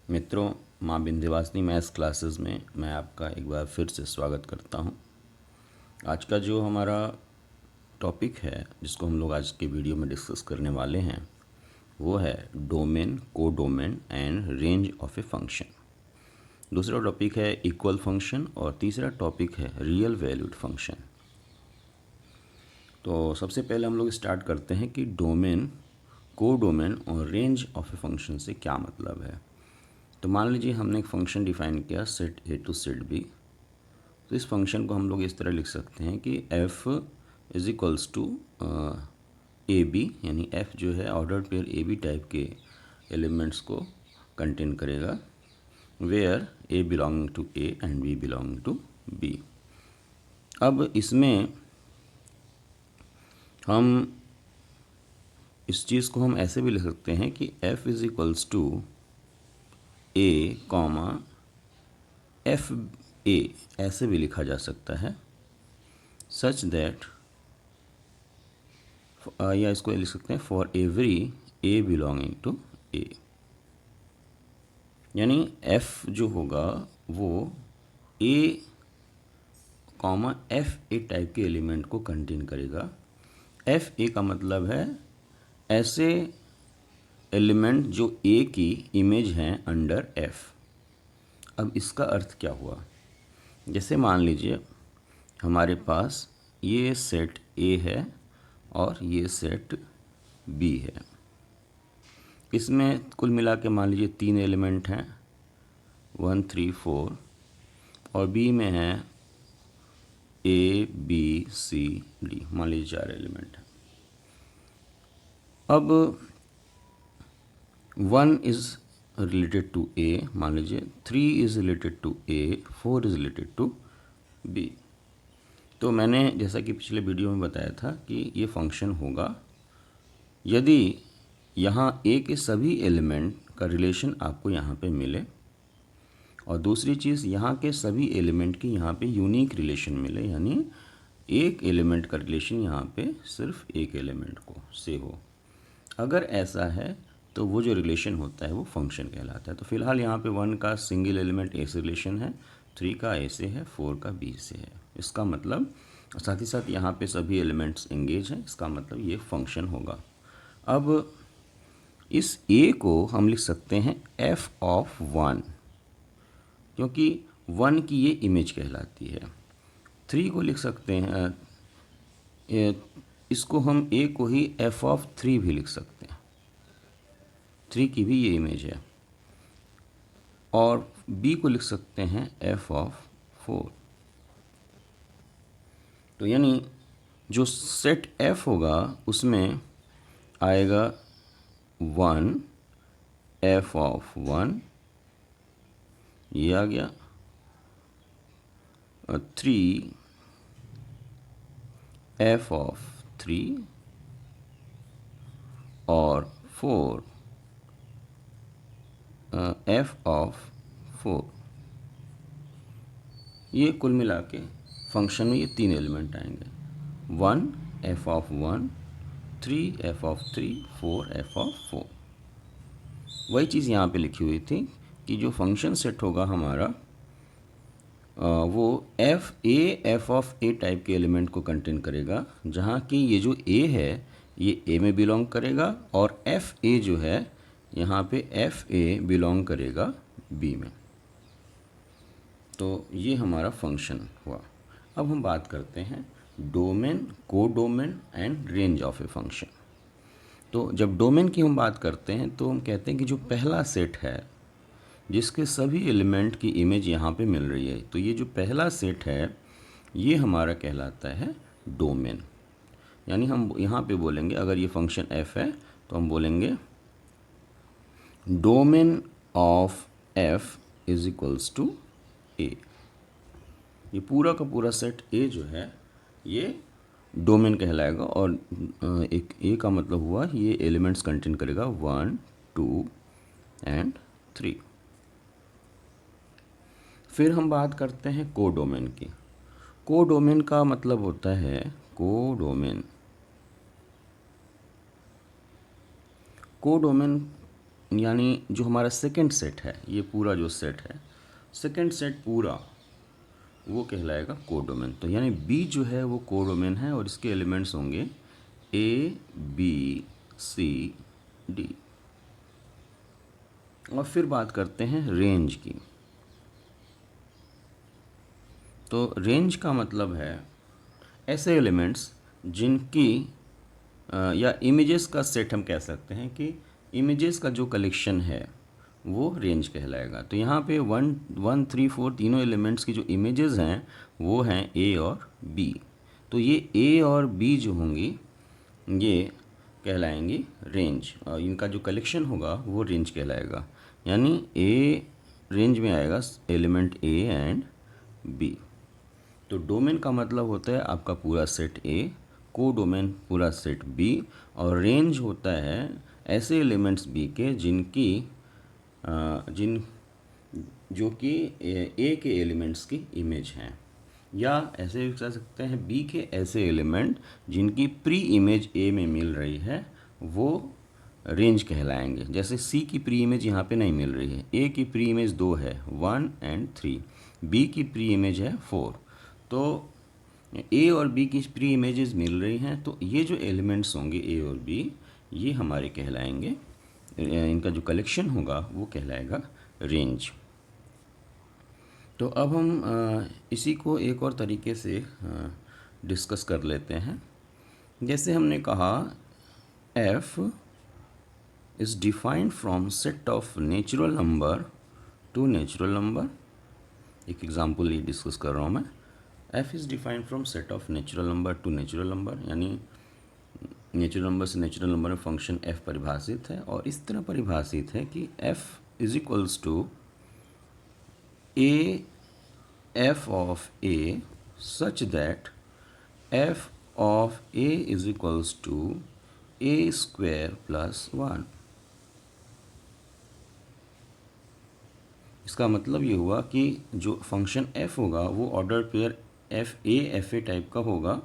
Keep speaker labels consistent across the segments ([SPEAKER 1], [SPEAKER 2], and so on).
[SPEAKER 1] मित्रों, माँ Vindhyavasini maths classes में मैं आपका एक बार फिर से स्वागत करता हूँ। आज का जो हमारा टॉपिक है जिसको हम लोग आज के वीडियो में डिस्कस करने वाले हैं वो है domain, codomain and range of a function. दूसरा टॉपिक है इक्वल फंक्शन और तीसरा टॉपिक है रियल वैल्यूड फंक्शन। तो सबसे पहले हम लोग स्टार्ट करते हैं कि डोमेन, कोडोमेन और रेंज ऑफ ए फंक्शन से क्या मतलब है। तो मान लीजिए हमने एक फंक्शन डिफाइन किया set A to set B. तो इस फंक्शन को हम लोग इस तरह लिख सकते हैं कि f is equals to a b, यानी f जो है ordered pair a b type के एलिमेंट्स को कंटेन करेगा, where a belonging to a and b belonging to b। अब इसमें हम इस चीज़ को हम ऐसे भी लिख सकते हैं कि f is equals to a comma F a, ऐसे भी लिखा जा सकता है सच दैट, या इसको लिख सकते हैं for every A belonging to A, यानी एफ जो होगा वो A comma F A type के एलिमेंट को कंटेन करेगा। एफ ए का मतलब है ऐसे एलिमेंट जो ए की इमेज हैं अंडर एफ। अब इसका अर्थ क्या हुआ, जैसे मान लीजिए हमारे पास ये सेट ए है और ये सेट बी है। इसमें कुल मिला के मान लीजिए 3 एलिमेंट हैं, 1 3 4, और बी में है ए बी सी डी, मान लीजिए 4 एलिमेंट हैं। अब 1 इज़ रिलेटेड टू ए, मान लीजिए 3 is related to a, 4 is related to b. तो मैंने जैसा कि पिछले वीडियो में बताया था कि ये फंक्शन होगा यदि यहाँ ए के सभी एलिमेंट का रिलेशन आपको यहाँ पे मिले, और दूसरी चीज़ यहाँ के सभी एलिमेंट की यहाँ पे यूनिक रिलेशन मिले, यानी एक एलिमेंट का रिलेशन यहाँ पे सिर्फ एक एलिमेंट को से हो। अगर ऐसा है तो वो जो रिलेशन होता है वो फंक्शन कहलाता है। तो फिलहाल यहाँ पे 1 का सिंगल एलिमेंट ए से रिलेशन है, 3 का ए से है, 4 का बी से है। इसका मतलब साथ ही साथ यहाँ पे सभी एलिमेंट्स एंगेज हैं, इसका मतलब ये फंक्शन होगा। अब इस ए को हम लिख सकते हैं एफ ऑफ 1, क्योंकि 1 की ये इमेज कहलाती है। 3 को लिख सकते हैं, इसको हम ए को ही एफ ऑफ 3 भी लिख सकते हैं, 3 की भी ये इमेज है। और बी को लिख सकते हैं एफ ऑफ 4। तो यानी जो सेट एफ होगा उसमें आएगा 1 एफ ऑफ 1, ये आ गया, 3 एफ ऑफ 3 और 4 एफ ऑफ 4। ये कुल मिला के फंक्शन में ये 3 एलिमेंट आएंगे, 1 F of 1, 3 F of 3, 4 F of 4। वही चीज़ यहाँ पे लिखी हुई थी कि जो फंक्शन सेट होगा हमारा वो एफ ऑफ ए टाइप के एलिमेंट को कंटेन करेगा, जहाँ की ये जो ए है ये ए में बिलोंग करेगा, और एफ ए जो है यहाँ पे एफ ए बिलोंग करेगा बी में। तो ये हमारा फंक्शन हुआ। अब हम बात करते हैं domain, codomain and range of a function. तो जब डोमेन की हम बात करते हैं तो हम कहते हैं कि जो पहला सेट है जिसके सभी एलिमेंट की इमेज यहाँ पे मिल रही है, तो ये जो पहला सेट है ये हमारा कहलाता है डोमेन। यानी हम यहाँ पे बोलेंगे, अगर ये फंक्शन f है तो हम बोलेंगे domain of f is equals to a। ये पूरा का पूरा सेट a जो है ये डोमेन कहलाएगा, और एक a का मतलब हुआ ये एलिमेंट्स कंटेन करेगा 1 2 एंड 3। फिर हम बात करते हैं कोडोमेन की। कोडोमेन का मतलब होता है कोडोमेन यानी जो हमारा सेकंड सेट है, ये पूरा जो सेट है, सेकंड सेट पूरा वो कहलाएगा कोडोमेन। तो यानी बी जो है वो कोडोमेन है और इसके एलिमेंट्स होंगे ए बी सी डी। और फिर बात करते हैं रेंज की। तो रेंज का मतलब है ऐसे एलिमेंट्स जिनकी या इमेजेस का सेट हम कह सकते हैं कि इमेजेस का जो कलेक्शन है वो रेंज कहलाएगा। तो यहाँ पे 1 1 3 4 तीनों एलिमेंट्स की जो इमेजेस हैं वो हैं ए और बी। तो ये ए और बी जो होंगी ये कहलाएंगी रेंज, और इनका जो कलेक्शन होगा वो रेंज कहलाएगा। यानी ए रेंज में आएगा एलिमेंट ए एंड बी। तो डोमेन का मतलब होता है आपका पूरा सेट ए, को डोमेन पूरा सेट बी, और रेंज होता है ऐसे एलिमेंट्स बी के जिनकी जिन जो कि ए के एलिमेंट्स की इमेज हैं, या ऐसे भी कह सकते हैं बी के ऐसे एलिमेंट जिनकी प्री इमेज ए में मिल रही है वो रेंज कहलाएंगे। जैसे सी की प्री इमेज यहाँ पे नहीं मिल रही है, ए की प्री इमेज 2 है 1 और 3, बी की प्री इमेज है 4। तो ए और बी की प्री इमेजेस मिल रही हैं, तो ये जो एलिमेंट्स होंगे ए और बी ये हमारे कहलाएंगे, इनका जो कलेक्शन होगा वो कहलाएगा रेंज। तो अब हम इसी को एक और तरीके से डिस्कस कर लेते हैं। जैसे हमने कहा f is defined from set of natural number two natural number. एक एग्जांपल ये डिस्कस कर रहा हूँ मैं। f is defined from set of natural number two natural number, यानी नेचुरल नंबर से नेचुरल नंबर में फंक्शन f परिभाषित है, और इस तरह परिभाषित है कि f is equals to a f of a such that f of a is equals to a square plus 1। इसका मतलब ये हुआ कि जो फंक्शन f होगा वो order pair F A type का होगा,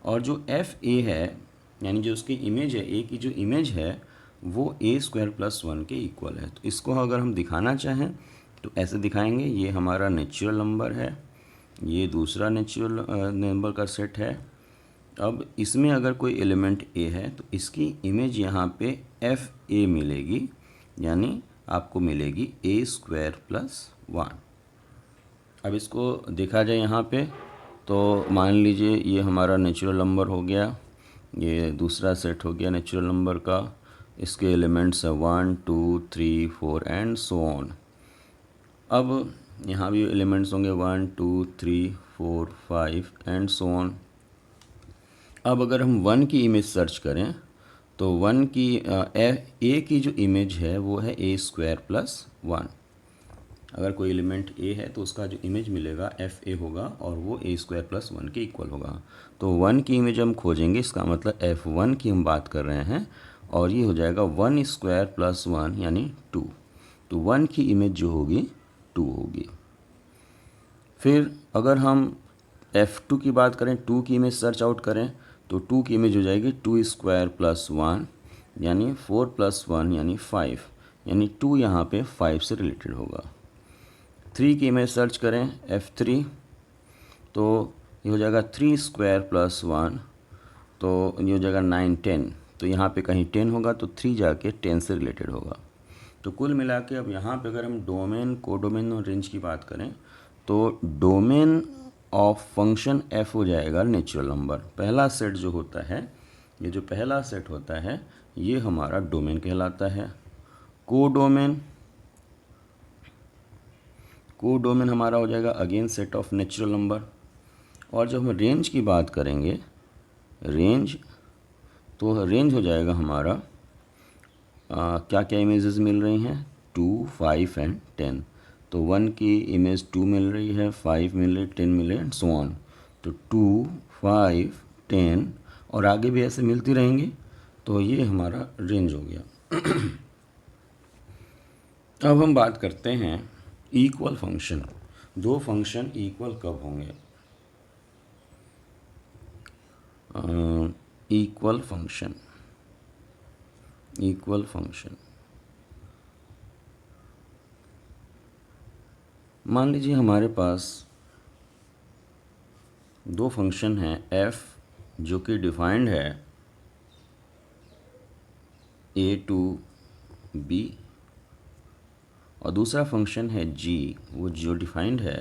[SPEAKER 1] और जो एफ ए है यानी जो उसकी इमेज है, ए की जो इमेज है वो ए स्क्वायर प्लस 1 के इक्वल है। तो इसको अगर हम दिखाना चाहें तो ऐसे दिखाएंगे, ये हमारा नेचुरल नंबर है, ये दूसरा नेचुरल नंबर का सेट है। अब इसमें अगर कोई एलिमेंट ए है तो इसकी इमेज यहाँ पे एफ ए मिलेगी, यानी आपको मिलेगी ए स्क्वायर प्लस 1। अब इसको देखा जाए यहाँ पे तो मान लीजिए ये हमारा नेचुरल नंबर हो गया, ये दूसरा सेट हो गया नेचुरल नंबर का, इसके एलिमेंट्स है 1 2 3 4 एंड सो ऑन। अब यहाँ भी एलिमेंट्स होंगे 1 2 3 4 5 एंड सो ऑन। अब अगर हम 1 की इमेज सर्च करें तो 1 की ए की जो इमेज है वो है ए स्क्वायर प्लस 1। अगर कोई एलिमेंट ए है तो उसका जो इमेज मिलेगा एफ ए होगा और वो ए स्क्वायर प्लस 1 के इक्वल होगा। तो 1 की इमेज हम खोजेंगे, इसका मतलब f1 की हम बात कर रहे हैं, और ये हो जाएगा 1 स्क्वायर प्लस 1 यानी 2। तो 1 की इमेज जो होगी 2 होगी। फिर अगर हम f2 की बात करें, 2 की इमेज सर्च आउट करें तो 2 की इमेज हो जाएगी 2 स्क्वायर प्लस 1 यानी 4 प्लस 1 यानी 5, यानी 2 यहाँ पे 5 से रिलेटेड होगा। 3 की इमेज सर्च करें f3 तो ये हो जाएगा 3 स्क्वायर प्लस 1, तो ये हो जाएगा 9 10, तो यहाँ पे कहीं 10 होगा तो 3 जाके 10 से रिलेटेड होगा। तो कुल मिला के अब यहाँ पे अगर हम डोमेन, कोडोमेन और रेंज की बात करें तो डोमेन ऑफ फंक्शन f हो जाएगा नेचुरल नंबर। पहला सेट जो होता है, ये जो पहला सेट होता है ये हमारा डोमेन कहलाता है। कोडोमेन हमारा हो जाएगा again set of natural number. और जब हम रेंज की बात करेंगे, रेंज तो रेंज हो जाएगा हमारा क्या क्या इमेजेस मिल रही हैं 2 5 एंड 10। तो 1 की इमेज 2 मिल रही है, 5 मिल रही, 10 मिल रही एंड सो ऑन। तो 2 5 10 और आगे भी ऐसे मिलती रहेंगी, तो ये हमारा रेंज हो गया। अब हम बात करते हैं इक्वल फंक्शन। दो फंक्शन इक्वल कब होंगे? इक्वल फंक्शन मान लीजिए हमारे पास दो फंक्शन हैं f जो कि डिफाइंड है a टू b और दूसरा फंक्शन है g वो जो डिफाइंड है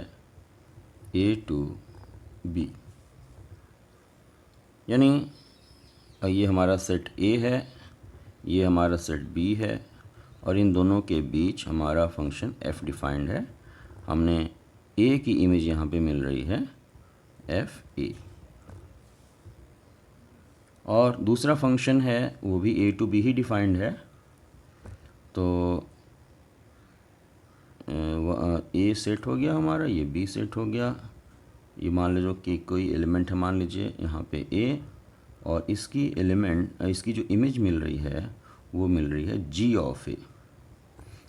[SPEAKER 1] a टू b। यानी ये हमारा सेट A है, ये हमारा सेट B है और इन दोनों के बीच हमारा फंक्शन f डिफाइंड है। हमने A की इमेज यहाँ पे मिल रही है fa और दूसरा फंक्शन है वो भी a टू b ही डिफाइंड है। तो a सेट हो गया हमारा, ये b सेट हो गया। ये मान लीजिए कि कोई एलिमेंट है, मान लीजिए यहाँ पे a और इसकी एलिमेंट इसकी जो इमेज मिल रही है वो मिल रही है g ऑफ a,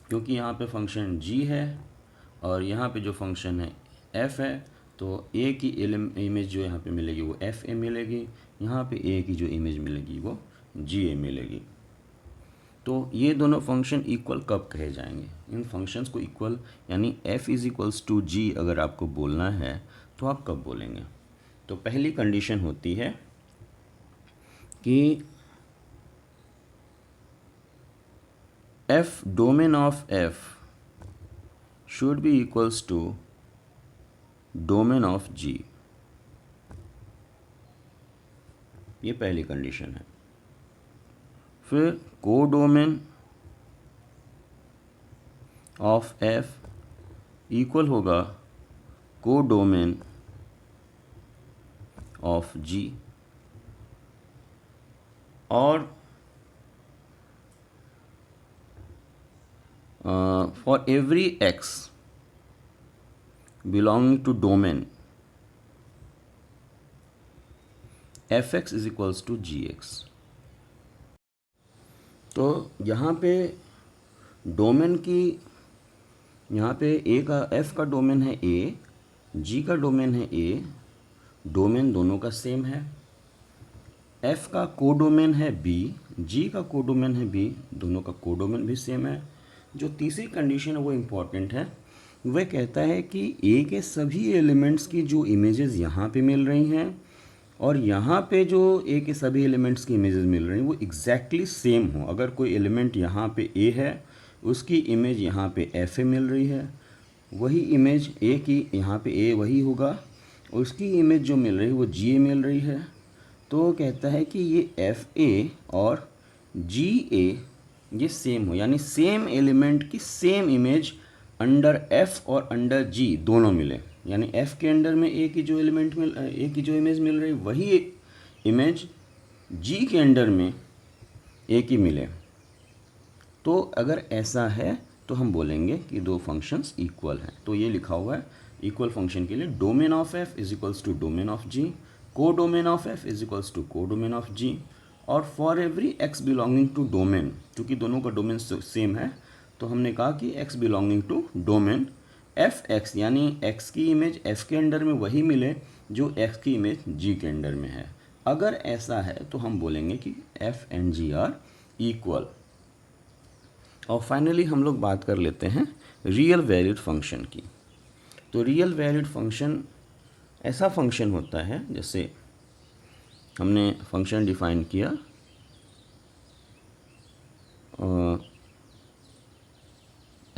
[SPEAKER 1] क्योंकि यहाँ पे फंक्शन g है और यहाँ पे जो फंक्शन है f है। तो a की इमेज जो यहाँ पे मिलेगी वो fa मिलेगी, यहाँ पे a की जो इमेज मिलेगी वो ga मिलेगी। तो ये दोनों फंक्शन इक्वल कब कहे जाएंगे? इन फंक्शंस को इक्वल यानी f is equals to g अगर आपको बोलना है तो आप कब बोलेंगे? तो पहली कंडीशन होती है कि f domain of f should be equals to domain of g। ये पहली कंडीशन है। फिर कोडोमेन ऑफ f इक्वल होगा कोडोमेन ऑफ g और for every x belonging to domain fx is equals to gx। तो यहाँ पे डोमेन की, यहाँ पे a का f का डोमेन है a, g का डोमेन है a, डोमेन दोनों का सेम है। f का कोडोमेन है b, g का कोडोमेन है b, दोनों का कोडोमेन भी सेम है। जो तीसरी कंडीशन है वो इम्पॉर्टेंट है, वह कहता है कि a के सभी एलिमेंट्स की जो इमेजेस यहाँ पे मिल रही हैं और यहाँ पे जो a के सभी एलिमेंट्स की इमेजेस मिल रही हैं वो एग्जैक्टली सेम हो। अगर कोई एलिमेंट यहाँ पे a है, उसकी इमेज यहाँ पे fa मिल रही है, वही इमेज a की यहाँ पे a वही होगा, उसकी इमेज जो मिल रही है वो ga मिल रही है। तो कहता है कि ये fa और ga ये सेम हो, यानी सेम एलिमेंट की सेम इमेज अंडर f और अंडर g दोनों मिले। यानी f के अंडर में a की जो एलिमेंट मिल a की जो इमेज मिल रही वही इमेज g के अंडर में a की मिले। तो अगर ऐसा है तो हम बोलेंगे कि दो फंक्शंस इक्वल हैं। तो ये लिखा हुआ है इक्वल फंक्शन के लिए domain of f is equals to domain of g, codomain of f is equals to codomain of g और for every x belonging to domain, चूँकि दोनों का डोमेन सेम है तो हमने कहा कि x belonging to domain fx यानी x की इमेज f के अंडर में वही मिले जो x की इमेज g के अंडर में है। अगर ऐसा है तो हम बोलेंगे कि f and g are equal. और फाइनली हम लोग बात कर लेते हैं रियल वैल्यूड फंक्शन की। तो रियल वैल्यूड फंक्शन ऐसा फंक्शन होता है, जैसे हमने फंक्शन डिफाइन किया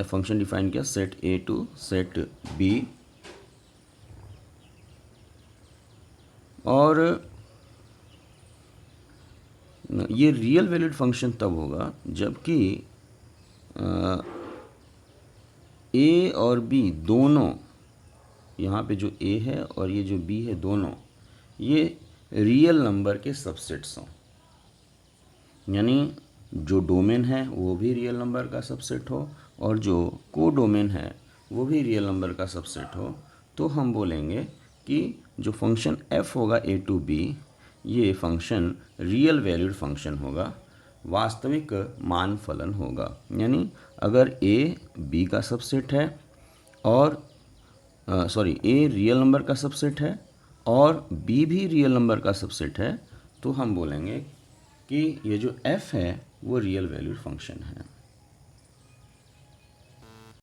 [SPEAKER 1] फंक्शन डिफाइन किया set a to set b और ये रियल वैल्यूड फंक्शन तब होगा जबकि a और b दोनों, यहाँ पे जो a है और ये जो b है दोनों ये रियल नंबर के सबसेट्स हों। यानी जो डोमेन है वो भी रियल नंबर का सबसेट हो और जो को डोमेन है वो भी रियल नंबर का सबसेट हो। तो हम बोलेंगे कि जो फंक्शन f होगा a टू b ये फंक्शन रियल वैल्यूड फंक्शन होगा, वास्तविक मान फलन होगा। यानी अगर a b का सबसेट है और a रियल नंबर का सबसेट है और b भी रियल नंबर का सबसेट है तो हम बोलेंगे कि ये जो f है वो रियल वैल्यूड फंक्शन है।